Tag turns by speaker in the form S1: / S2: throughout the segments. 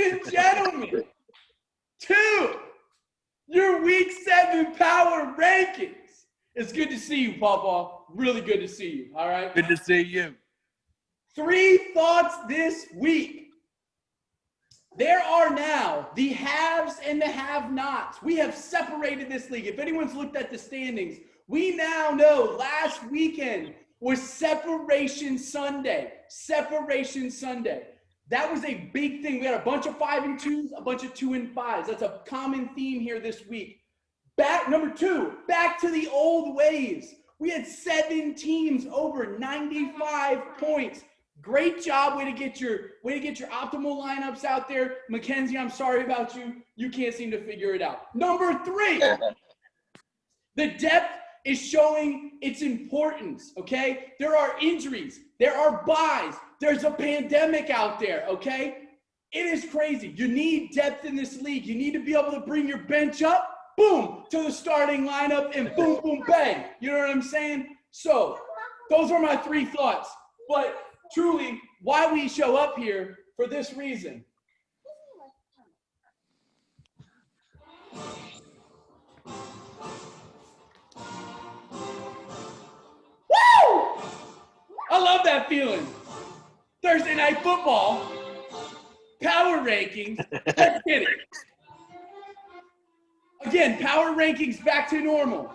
S1: and gentlemen, to your Week 7 Power Rankings. It's good to see you, Pawpaw. Really good to see you, all right?
S2: Good to see you.
S1: 3 thoughts this week. There are now the haves and the have-nots. We have separated this league. If anyone's looked at the standings, we now know last weekend was Separation Sunday. Separation Sunday. That was a big thing. We had a bunch of 5 and 2s, a bunch of 2 and 5s. That's a common theme here this week. Number 2, back to the old ways. We had 7 teams over 95 points. Great job. Way to get your optimal lineups out there. Mackenzie, I'm sorry about you. You can't seem to figure it out. Number 3, the depth is showing its importance, okay? There are injuries. There are buys. There's a pandemic out there, okay? It is crazy. You need depth in this league. You need to be able to bring your bench up, boom, to the starting lineup, and boom, boom, bang. You know what I'm saying? So those are my 3 thoughts. But truly, why we show up here for this reason. Woo! I love that feeling. Thursday Night Football, Power Rankings, let's get it. Again, Power Rankings back to normal.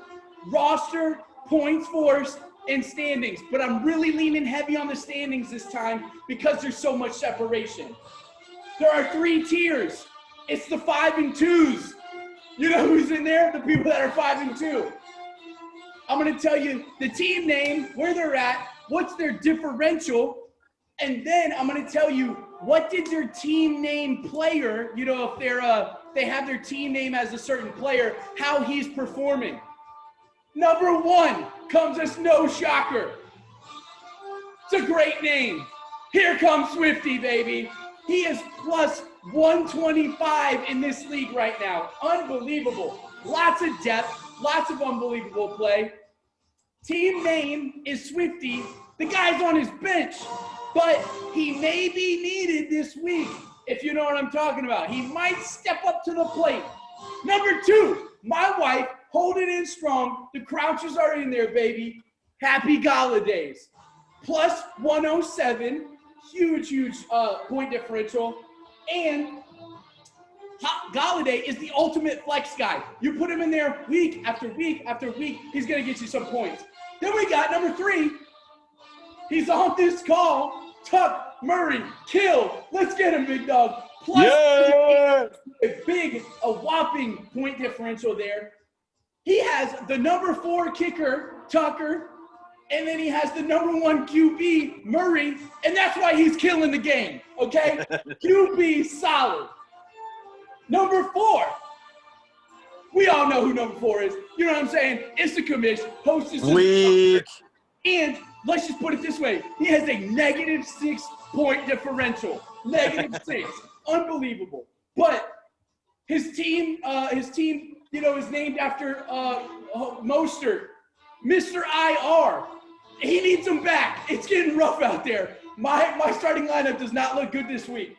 S1: Roster, points force, and standings. But I'm really leaning heavy on the standings this time because there's so much separation. There are 3 tiers. It's the 5 and 2s. You know who's in there? The people that are 5 and 2. I'm going to tell you the team name, where they're at, what's their differential, and then I'm going to tell you what did their team name player, you know, if they have their team name as a certain player, how he's performing. Number 1 comes as no shocker. It's a great name. Here comes Swifty, baby. He is plus 125 in this league right now. Unbelievable. Lots of depth, lots of unbelievable play. Team name is Swifty. The guy's on his bench, but he may be needed this week, if you know what I'm talking about. He might step up to the plate. Number 2, my wife, holding in strong. The Crouchers are in there, baby. Happy Galladay. Plus 107. Huge point differential. And Galladay is the ultimate flex guy. You put him in there week after week after week, he's going to get you some points. Then we got number 3. He's on this call. Tuck Murray, kill. Let's get him, big dog. Plus a whopping point differential there. He has the number 4 kicker, Tucker, and then he has the number 1 QB, Murray, and that's why he's killing the game, okay? QB solid. Number 4, we all know who number 4 is. You know what I'm saying? It's the commission, hostess.
S2: Weak.
S1: And let's just put it this way. He has a negative 6 point differential. Negative 6. Unbelievable. But his team, you know, is named after Mostert, Mr. IR. He needs him back. It's getting rough out there. My starting lineup does not look good this week.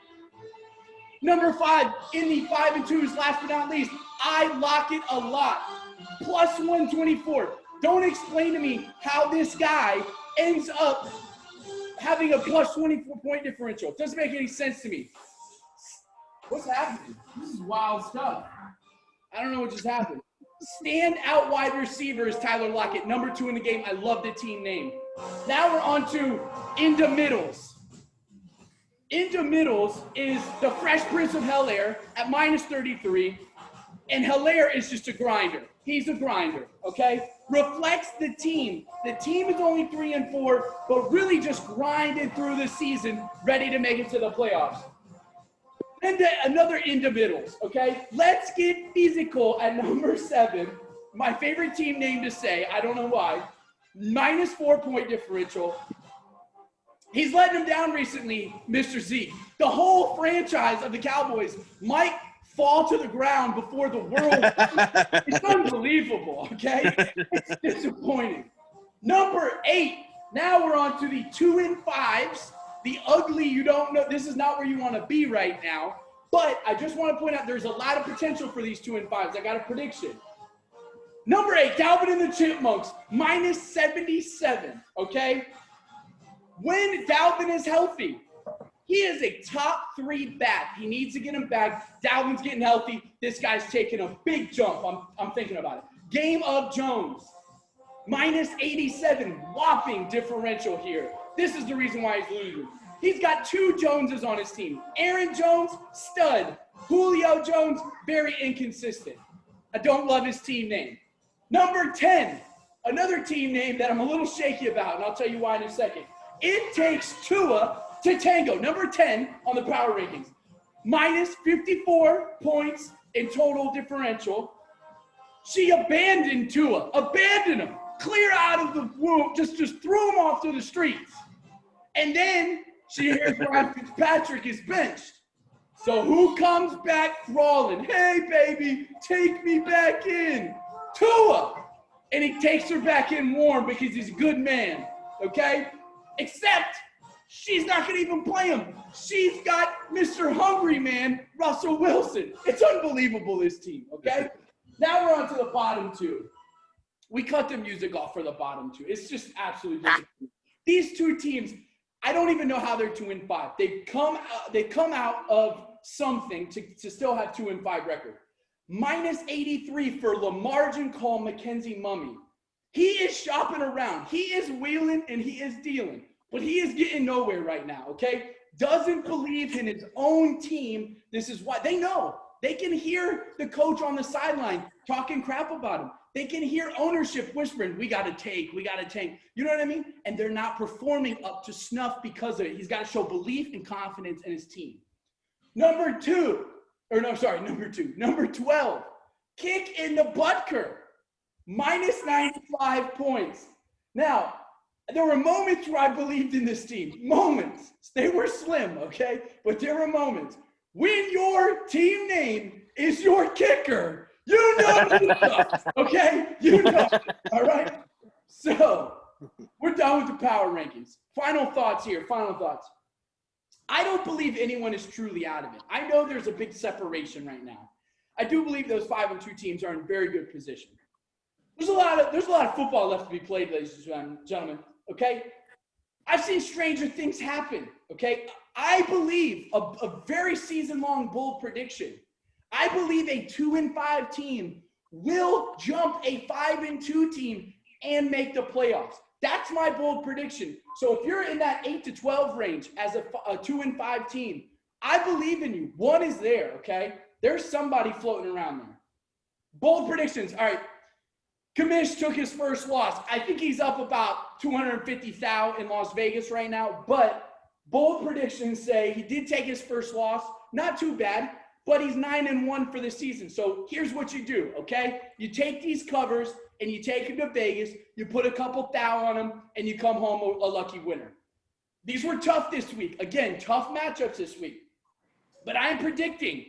S1: Number 5 in the 5 and 2s, last but not least, I lock it a lot. Plus 124. Don't explain to me how this guy ends up having a plus 24 point differential. It doesn't make any sense to me. What's happening? This is wild stuff. I don't know what just happened. Stand-out wide receiver is Tyler Lockett, number 2 in the game. I love the team name. Now we're on to Into Middles. Into Middles is the Fresh Prince of Helaire at minus 33, and Helaire is just a grinder. He's a grinder, okay? Reflects the team. The team is only 3 and 4, but really just grinded through the season, ready to make it to the playoffs. And another Into Middles, okay? Let's get physical at number 7. My favorite team name to say, I don't know why. Minus 4 point differential. He's letting him down recently, Mr. Zeke. The whole franchise of the Cowboys might fall to the ground before the world. It's unbelievable, okay? It's disappointing. Number 8. Now we're on to the 2 and 5s. The ugly, you don't know. This is not where you want to be right now. But I just want to point out there's a lot of potential for these 2 and 5s. I got a prediction. Number 8, Dalvin and the Chipmunks, minus 77, okay? When Dalvin is healthy, he is a top 3 back. He needs to get him back. Dalvin's getting healthy. This guy's taking a big jump. I'm thinking about it. Game of Jones, minus 87, whopping differential here. This is the reason why he's losing. He's got 2 Joneses on his team. Aaron Jones, stud. Julio Jones, very inconsistent. I don't love his team name. Number 10, another team name that I'm a little shaky about, and I'll tell you why in a second. It takes Tua to tango. Number 10 on the power rankings. Minus 54 points in total differential. She abandoned Tua. Abandoned him. Clear out of the womb. Just threw him off to the streets. And then she hears Ryan Fitzpatrick is benched. So who comes back crawling? Hey, baby, take me back in. Tua. And he takes her back in warm because he's a good man. Okay? Except she's not going to even play him. She's got Mr. Hungry Man, Russell Wilson. It's unbelievable, this team, okay? Now we're on to the bottom 2. We cut the music off for the bottom 2. It's just absolutely ridiculous. These 2 teams, I don't even know how they're 2 and 5. They come out of something to still have 2 and 5 record. Minus 83 for Lamargin Call Mackenzie Mummy. He is shopping around. He is wheeling and he is dealing. But he is getting nowhere right now, okay? Doesn't believe in his own team. This is why. They know. They can hear the coach on the sideline talking crap about him. They can hear ownership whispering, we got to take, we got to tank. You know what I mean? And they're not performing up to snuff because of it. He's got to show belief and confidence in his team. Number 12, Kick in the Butker, minus 95 points. Now, there were moments where I believed in this team. Moments. They were slim, okay? But there were moments. When your team name is your kicker, you know you suck, okay? You know, all right? So, we're done with the power rankings. Final thoughts here, final thoughts. I don't believe anyone is truly out of it. I know there's a big separation right now. I do believe those 5 and 2 teams are in very good position. There's a lot of football left to be played, ladies and gentlemen. Okay? I've seen stranger things happen. Okay? I believe a very season-long bold prediction. I believe a 2 and 5 team will jump a 5 and 2 team and make the playoffs. That's my bold prediction. So if you're in that 8 to 12 range as a 2 and 5 team, I believe in you. One is there, okay? There's somebody floating around there. Bold predictions. All right. Kamish took his first loss. I think he's up about 250,000 in Las Vegas right now, but bold predictions say he did take his first loss. Not too bad, but he's 9-1 for the season. So here's what you do, okay? You take these covers and you take them to Vegas, you put a couple thou on them, and you come home a lucky winner. These were tough this week. Again, tough matchups this week. But I'm predicting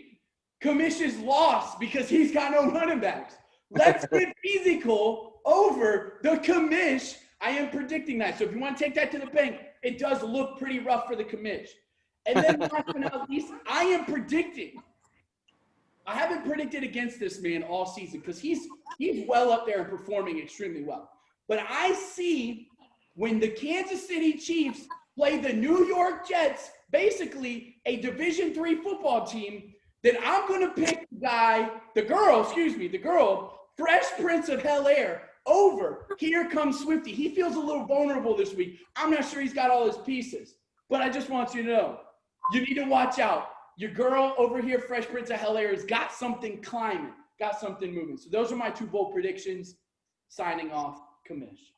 S1: Kamish's loss because he's got no running backs. Let's get physical over the Kamish. I am predicting that. So if you want to take that to the bank, it does look pretty rough for the Kamish. And then last but not least, I am predicting. I haven't predicted against this man all season because he's well up there and performing extremely well. But I see when the Kansas City Chiefs play the New York Jets, basically a Division III football team, then I'm going to pick the girl, Fresh Prince of Bel-Air, over Here Comes Swifty. He feels a little vulnerable this week. I'm not sure he's got all his pieces. But I just want you to know, you need to watch out. Your girl over here, Fresh Prince of Bel-Air, has got something climbing, got something moving. So those are my 2 bold predictions. Signing off, Kamish.